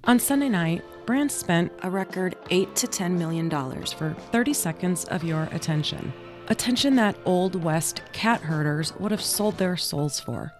On Sunday night, brands spent a record $8 to $10 million for 30 seconds of your attention. Attention that Old West cat herders would have sold their souls for.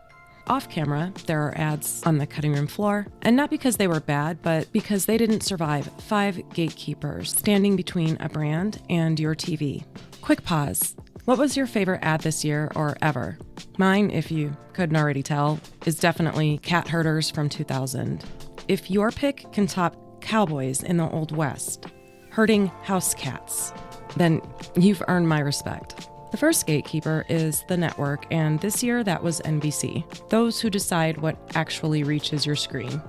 Off camera, there are ads on the cutting room floor, and not because they were bad, but because they didn't survive 5 gatekeepers standing between a brand and your TV. Quick pause. What was your favorite ad this year or ever? Mine, if you couldn't already tell, is definitely Cat Herders from 2000. If your pick can top cowboys in the Old West, herding house cats, then you've earned my respect. The first gatekeeper is the network, and this year that was NBC, those who decide what actually reaches your screen.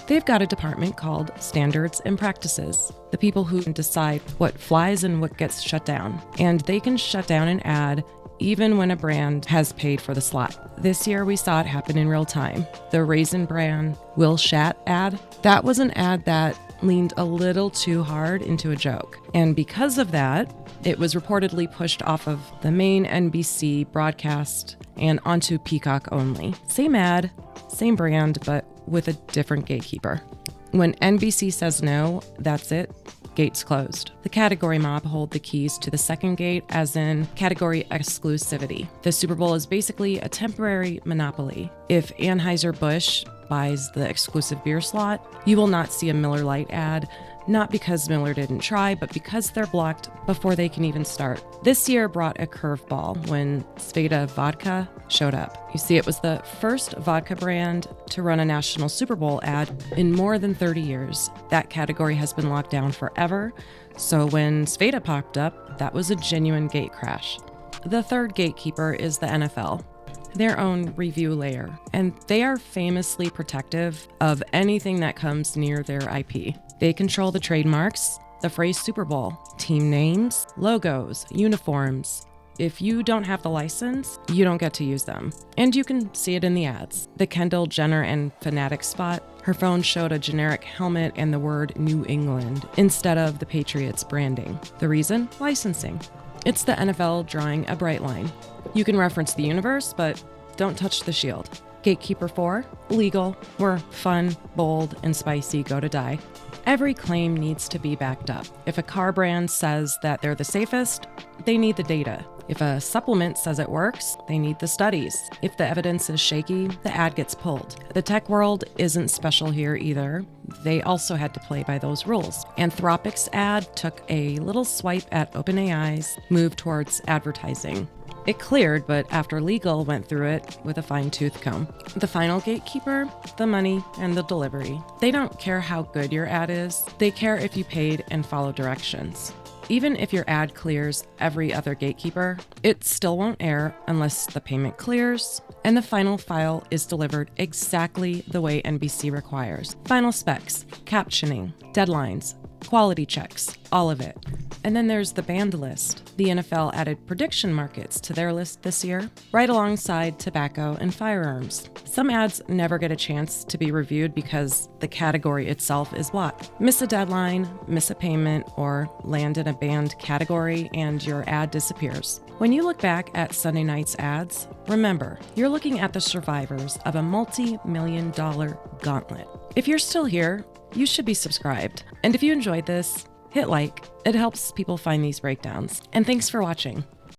They've got a department called Standards and Practices, the people who decide what flies and what gets shut down. And they can shut down an ad even when a brand has paid for the slot. This year we saw it happen in real time. The Raisin Bran Will Shat ad, that was an ad that leaned a little too hard into a joke. And because of that, it was reportedly pushed off of the main NBC broadcast and onto Peacock only. Same ad, same brand, but with a different gatekeeper. When NBC says no, that's it. Gates closed. The category mob hold the keys to the second gate, as in category exclusivity. The Super Bowl is basically a temporary monopoly. If Anheuser-Busch buys the exclusive beer slot, you will not see a Miller Lite ad, not because Miller didn't try, but because they're blocked before they can even start. This year brought a curveball when Svedka vodka showed up. You see, it was the first vodka brand to run a national Super Bowl ad in more than 30 years. That category has been locked down forever, so when Svedka popped up, that was a genuine gate crash. The third gatekeeper is the NFL, their own review layer, and they are famously protective of anything that comes near their IP. They control the trademarks, the phrase Super Bowl, team names, logos, uniforms. If you don't have the license, you don't get to use them. And you can see it in the ads. The Kendall Jenner and Fanatic spot, her phone showed a generic helmet and the word New England instead of the Patriots branding. The reason? Licensing. It's the NFL drawing a bright line. You can reference the universe, but don't touch the shield. Gatekeeper 4, legal, where fun, bold, and spicy go to die. Every claim needs to be backed up. If a car brand says that they're the safest, they need the data. If a supplement says it works, they need the studies. If the evidence is shaky, the ad gets pulled. The tech world isn't special here either. They also had to play by those rules. Anthropic's ad took a little swipe at OpenAI's move towards advertising. It cleared, but after legal went through it with a fine-tooth comb. The final gatekeeper, the money and the delivery. They don't care how good your ad is. They care if you paid and followed directions. Even if your ad clears every other gatekeeper, it still won't air unless the payment clears and the final file is delivered exactly the way NBC requires. Final specs, captioning, deadlines, quality checks, all of it. And then there's the banned list. The NFL added prediction markets to their list this year, right alongside tobacco and firearms. Some ads never get a chance to be reviewed because the category itself is blocked. Miss a deadline, miss a payment, or land in a banned category and your ad disappears. When you look back at Sunday night's ads, remember, you're looking at the survivors of a multi-million-dollar gauntlet. If you're still here, you should be subscribed. And if you enjoyed this, hit like. It helps people find these breakdowns. And thanks for watching.